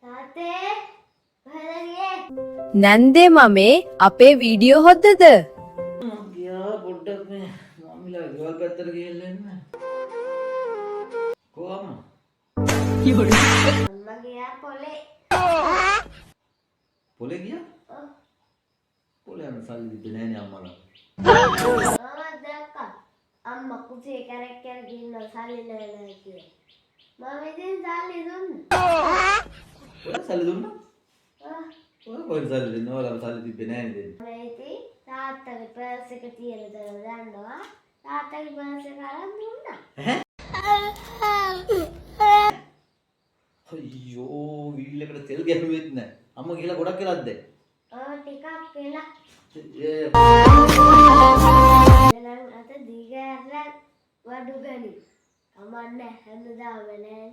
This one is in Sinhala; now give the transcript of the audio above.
තාත්තේ කොහෙද ගියේ? නැන්දේ මමේ අපේ වීඩියෝ හොද්දද? ගියා පොඩ්ඩක් මේ මම්මිලා ගෙවල් පැත්තට ගිහිල්ලා එන්න. කොහම? අම්මා ගියා පොලේ. පොලේ ගියා? ඔව්. පොලේ යන සල්ලි දෙන්නේ නෑනේ අම්මලා. මම දැක්කා. අම්මා කුසේ කැරක් කැරක් ඉන්න සල්ලි නෑ කියලා. මම ඉතින් සල්ලි දුන්නා. ඔය සල්ලි දුන්නා? ආ ඔය කොහෙද සල්ලි දෙන්නේ? ඔයාලා සල්ලි තිබ්බේ නෑනේ දෙන්නේ. මම ඉතින් තාත්තගේ පර්ස් එක තියෙන දේ දන්නවා. තාත්තගේ පර්ස් එක අරන් දුන්නා. අයියෝ වීල් එකට තෙල් ගැහුවෙත් නෑ. අම්මා ගිහලා ගොඩක් වෙලාද දැන්? ටිකක් වෙලා. දැන් අත දිගහැරලා වඩු ගනි. කමන්නේ හැමදාම නෑනේ.